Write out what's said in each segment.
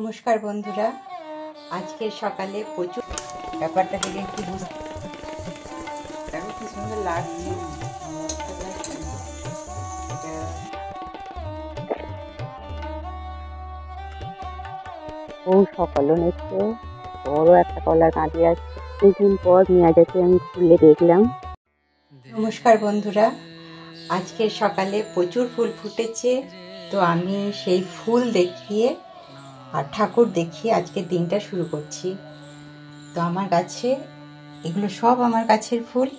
নমস্কার বন্ধুরা, আজকের সকালে প্রচুর ব্যাপারটা থেকে একটু বুঝতে দেখো কি সুন্দর লাগছে। ও সকালও নিচ্ছে বড় একটা কলার কাঁদি আছে। কিছুদিন পর মেয়াদাকে আমি খুলে দেখলাম। নমস্কার বন্ধুরা, আজকের সকালে প্রচুর ফুল ফুটেছে, তো আমি সেই ফুল দেখিয়ে আর ঠাকুর দেখিয়ে আজকের দিনটা শুরু করছি। তো আমার গাছে এগুলো সব আমার গাছের ফুল,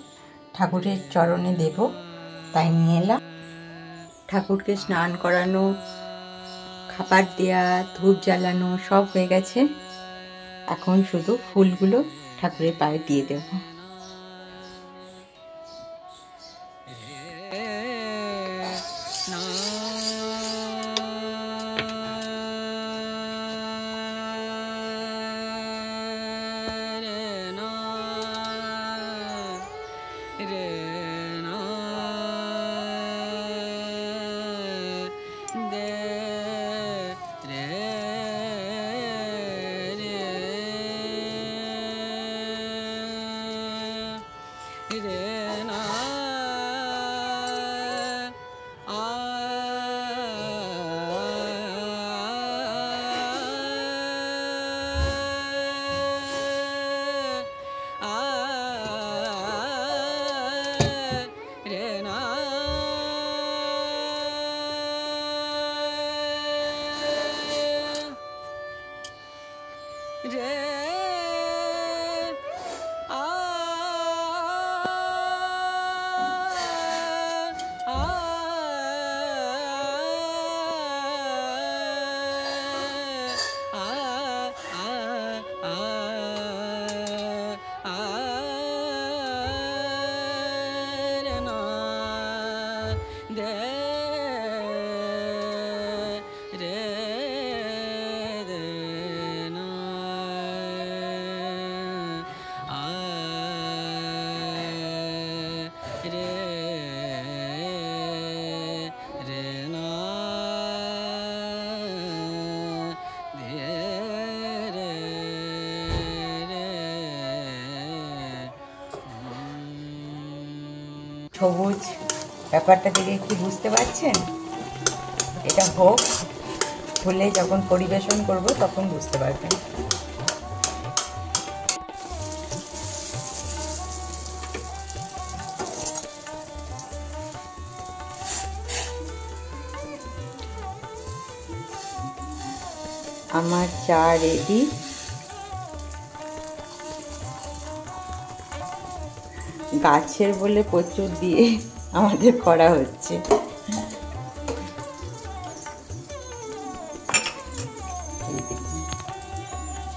ঠাকুরের চরণে দেব তাই নিয়ে এলাম। ঠাকুরকে স্নান করানো, খাবার দেয়া, ধূপ জ্বালানো সব হয়ে গেছে। এখন শুধু ফুলগুলো ঠাকুরের পায়ে দিয়ে দেব। সবুজ ব্যাপারটা থেকে কি বুঝতে পারছেন? এটা হোক, ফুলে যখন পরিবেশন করব তখন বুঝতে পারবেন। আমার চা রেডি। গাছের বলে প্রচুর দিয়ে আমাদের করা হচ্ছে।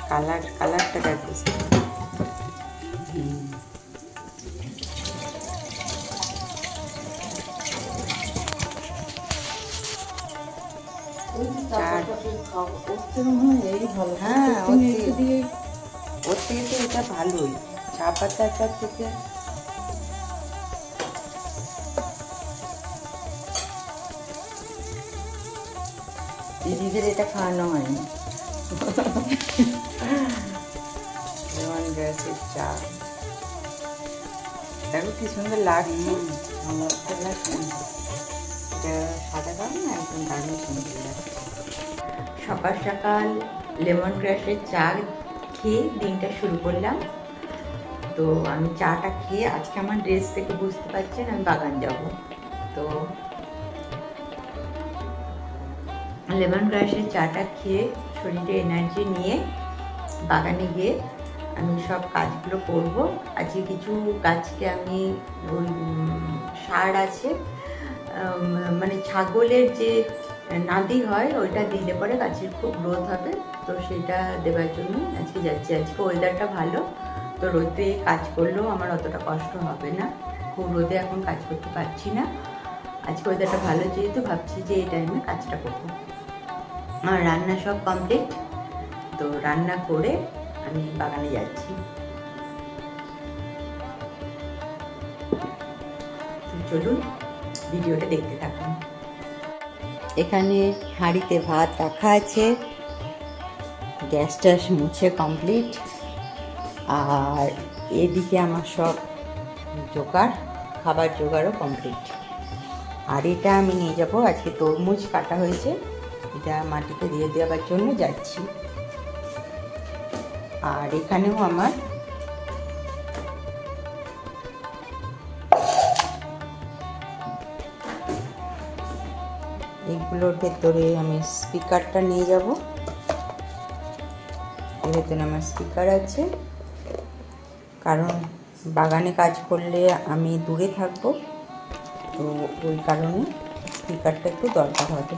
কালারটা দেখো। হ্যাঁ, ওর থেকে তো এটা ভালোই, চা পাতাটার থেকে। দিদিদের এটা খাওয়ানো হয়নি। লেমন গ্রাসের চা দেখো কি সুন্দর লাগছে। এটা সাদা কালো না, একদম দারুণ সুন্দর লাগছে। সকাল সকাল লেমন গ্রাসের চা খেয়ে দিনটা শুরু করলাম। তো আমি চাটা খেয়ে, আজকে আমার ড্রেস থেকে বুঝতে পারছেন আমি বাগান যাব। তো লেমন গ্রাসের চাটা খেয়ে শরীরে এনার্জি নিয়ে বাগানে গিয়ে আমি সব কাজগুলো করব। আজকে কিছু গাছকে আমি ওই সার আছে, মানে ছাগলের যে নাদি হয় ওইটা দিলে পরে গাছের খুব গ্রোথ হবে, তো সেটা দেওয়ার জন্য আজকে যাচ্ছি। আজকে ওয়েদারটা ভালো, তো রোদে কাজ করলেও আমার অতটা কষ্ট হবে না। খুব রোদে এখন কাজ করতে পারছি না। আজকে ওয়েদারটা ভালো যেহেতু ভাবছি যে এই টাইমে কাজটা করবো। আমার রান্না সব কমপ্লিট, তো রান্না করে আমি বাগানে যাচ্ছি। চলুন ভিডিওটা দেখতে থাকুন। এখানে হাঁড়িতে ভাত রাখা আছে, গ্যাস ট্যাস মুছে কমপ্লিট। আর এদিকে আমার সব জোগাড়, খাবার জোগাড়ও কমপ্লিট। আর এটা আমি নিয়ে যাব, আজকে তরমুজ কাটা হয়েছে, এটা মাটিতে দিয়ে দেওয়ার জন্য যাচ্ছি। আর এখানেও আমার এগুলোর ভেতরে আমি স্পিকারটা নিয়ে যাব। এর ভেতরে আমার স্পিকার আছে, কারণ বাগানে কাজ করলে আমি দূরে থাকবো, তো ওই কারণে স্পিকারটা একটু দরকার হবে।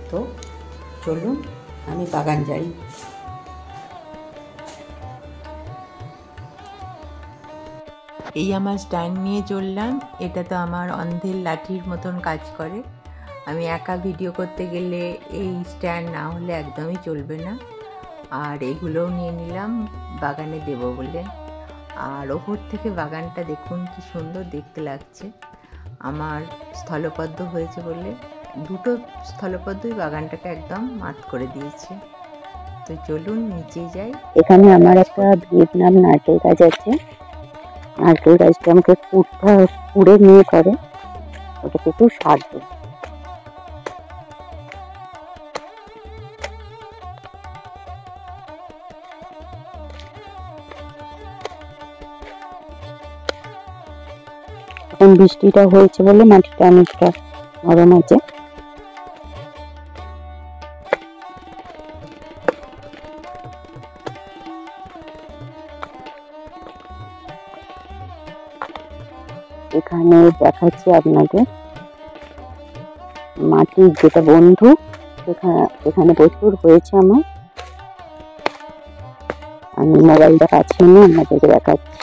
তো চলুন আমি বাগান যাই। এই আমার স্ট্যান্ড নিয়ে চললাম। এটা তো আমার অন্ধের লাঠির মতন কাজ করে। আমি একা ভিডিও করতে গেলে এই স্ট্যান্ড না হলে একদমই চলবে না। আর এগুলোও নিয়ে নিলাম বাগানে দেব বলে। আর ওপর থেকে বাগানটা দেখুন কি সুন্দর দেখতে লাগছে। আমার স্থলপদ্ম হয়েছে বলে দুটো স্থলপদ্মই বাগানটাকে একদম মাত করে দিয়েছে। তো চলুন নিচে যাই। এখানে আমার একটা ভিয়েতনাম নারকেল গাছ আছে। নারকেল গাছটা আমাকে কুড়ে নিয়ে করে ওটাকে একটু সার দেব। এখন বৃষ্টিটা হয়েছে বলে মাটিটা অনেকটা নরম আছে। এখানে দেখাচ্ছি আপনাদের মাটির যেটা বন্ধু, এখানে প্রচুর হয়েছে আমার। আমি মোবাইলটা কাছে নিয়ে আপনাদেরকে দেখাচ্ছি।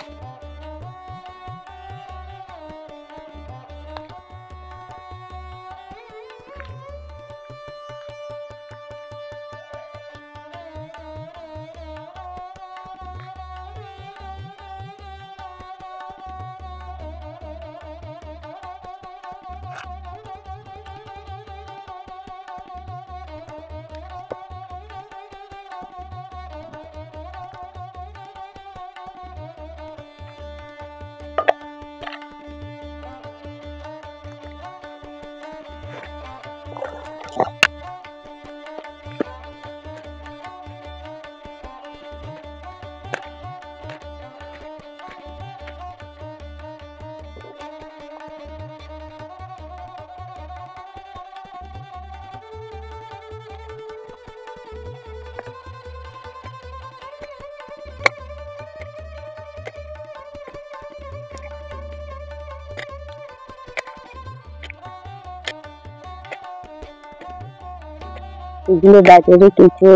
এগুলো বাজারে কিছু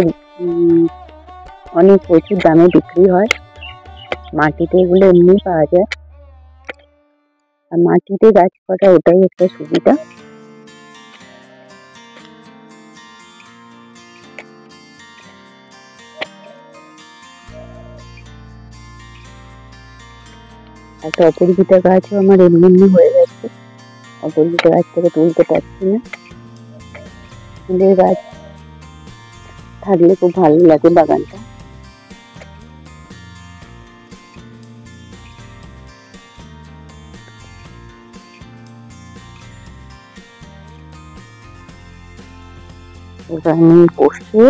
অনেক প্রচুর দামে বিক্রি হয়। মাটিতে এগুলো এমনি পাওয়া যায়, আর মাটিতে গাছ করা ওটাই একটা সুবিধা। একটা অপরাজিতা গাছও আমার এমনি এমনি হয়ে গেছে, অপরাজিতা গাছ থেকে তুলতে পারছি না। ফুলের গাছ থাকলে খুব ভালো লাগে বাগানটা। এবার আমি বসে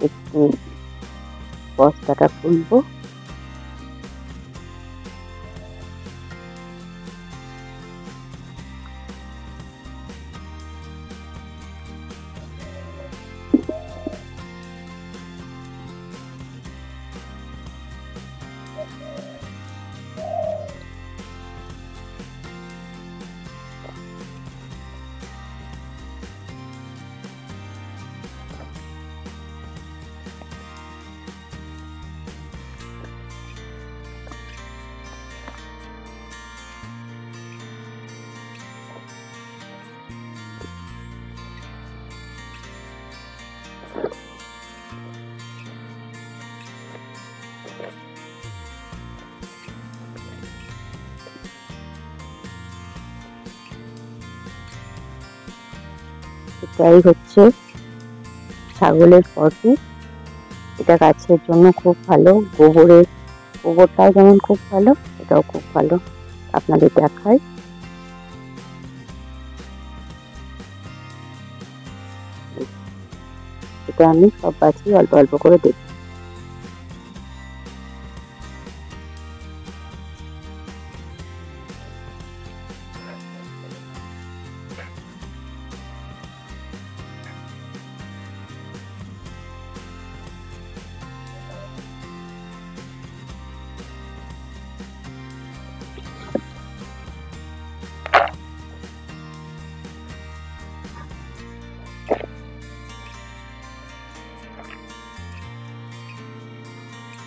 একটু বস্তাটা খুলবো। এটাই হচ্ছে ছাগলের পটি। এটা গাছের জন্য খুব ভালো, গোবরটাও যেমন খুব ভালো, এটাও খুব ভালো। আপনাদের দেখাই, এটা আমি সব গাছই অল্প অল্প করে দিই।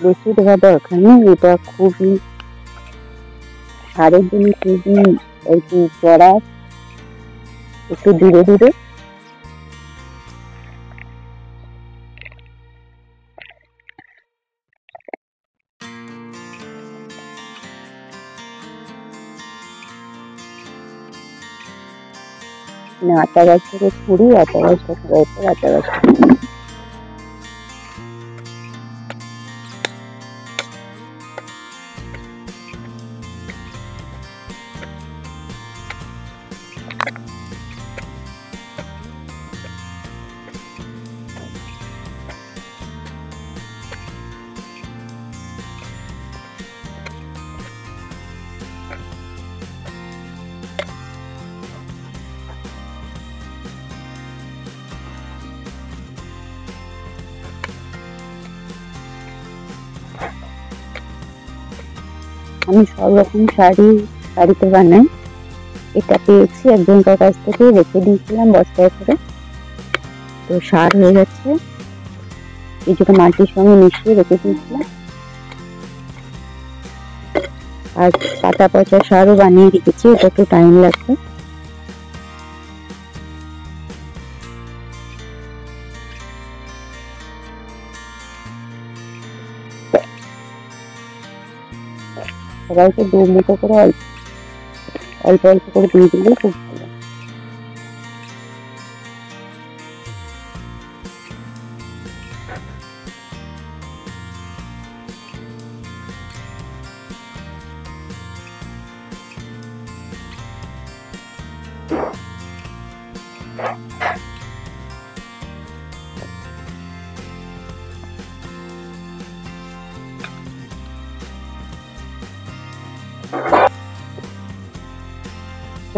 বেশি দেওয়া দরকার নেই, এটা খুবই সারের জন্য খুবই আর কি চড়া, একটু ধীরে ধীরে। আতা গাছ থেকে ছুরি, আতা গাছটা সবাই আতা গাছ আমি সব রকম শাড়িতে বানাই। এটা পেয়েছি একজনকার কাছ থেকে, রেখে দিয়েছিলাম বস্তায় করে, তো সার হয়ে গেছে। কিছুটা মাটির সঙ্গে মিশিয়ে রেখে দিয়েছিলাম, আর পাতা পচা সারও বানিয়ে রেখেছি, এটা একটু টাইম লাগবে। সবাইকে 2 মুঠো করে অল্প অল্প করে দিয়ে দিলে খুব ভালো।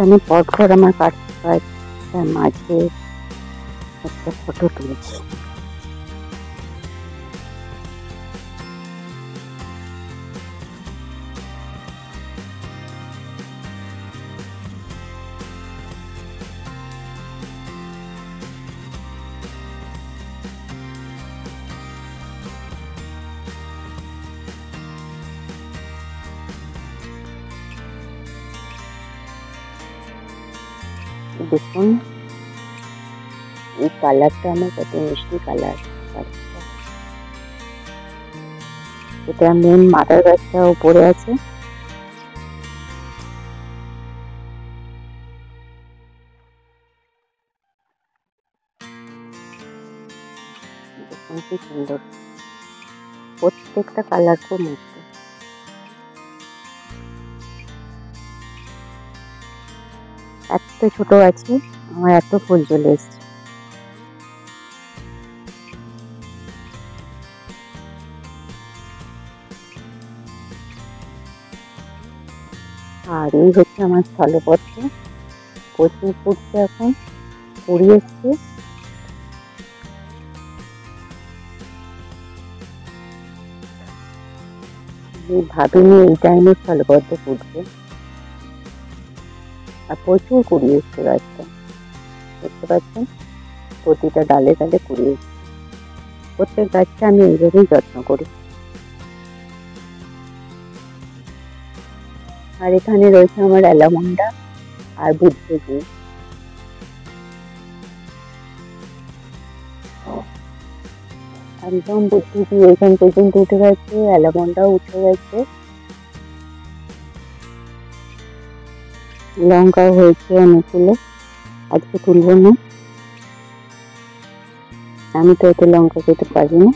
আমি পরপর আমার কাজটার মাঝে একটা ফটো তুলেছি। দেখুন এই কালারটা আমার কত মিষ্টি কালার। এটা মেন মাদার গাছটা উপরে আছে, দেখুন কি সুন্দর, প্রত্যেকটা কালার খুব মিষ্টি। এত ছোট আছে, আমার এত ফুল চলে এসছে। আর এই হচ্ছে আমার স্থলপদ্ম, প্রচুর ফুটছে, এখন কুড়ি এসছে। ভাবিনি এই টাইমে স্থলপদ্ম ফুটবে, আর প্রচুর কুড়ি এসছে গাছটা, দেখতে পাচ্ছেন প্রতিটা ডালে ডালে কুড়ি এসছে। প্রত্যেক গাছটা আমি এইভাবেই যত্ন করি। আর এখানে রয়েছে আমার অ্যালামন্ডা আর বুদ্ধি। একদম বুদ্ধি এখান পর্যন্ত উঠে গেছে, অ্যালামন্ডাও উঠে গেছে, লঙ্কাও হয়েছে অনেকগুলো, আজকে তুলবো না। আমি তো এতে লঙ্কা খেতে পারি না,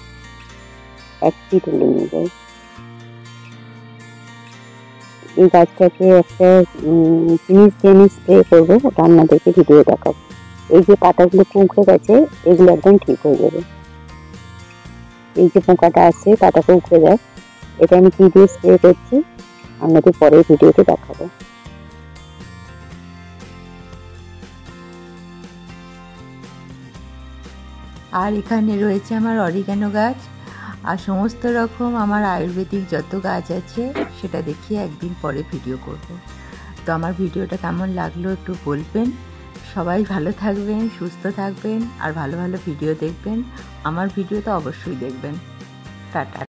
এক চিটে নিয়ে যাই। এই গাছটাকে একটা জিনিস দিয়ে আমি স্প্রে করবো, ওটা আপনাদেরকে ভিডিও দেখাবো। এই যে পাতাগুলো পুঁকড়ে গেছে, এগুলো একদম ঠিক হয়ে যাবে। এই যে পোকাটা আছে পাতাকে উঠে যায়, এটা আমি কি দিয়ে স্প্রে করছি আপনাদের পরের ভিডিওতে দেখাবো। আর এখানে রয়েছে আমার অরিগানো গাছ, আর সমস্ত রকম আমার আয়ুর্বেদিক যত গাছ আছে সেটা দেখিয়ে একদিন পরে ভিডিও করব। তো আমার ভিডিওটা কেমন লাগলো একটু বলবেন। সবাই ভালো থাকবেন, সুস্থ থাকবেন, আর ভালো ভালো ভিডিও দেখবেন। আমার ভিডিও তো অবশ্যই দেখবেন। টাটা।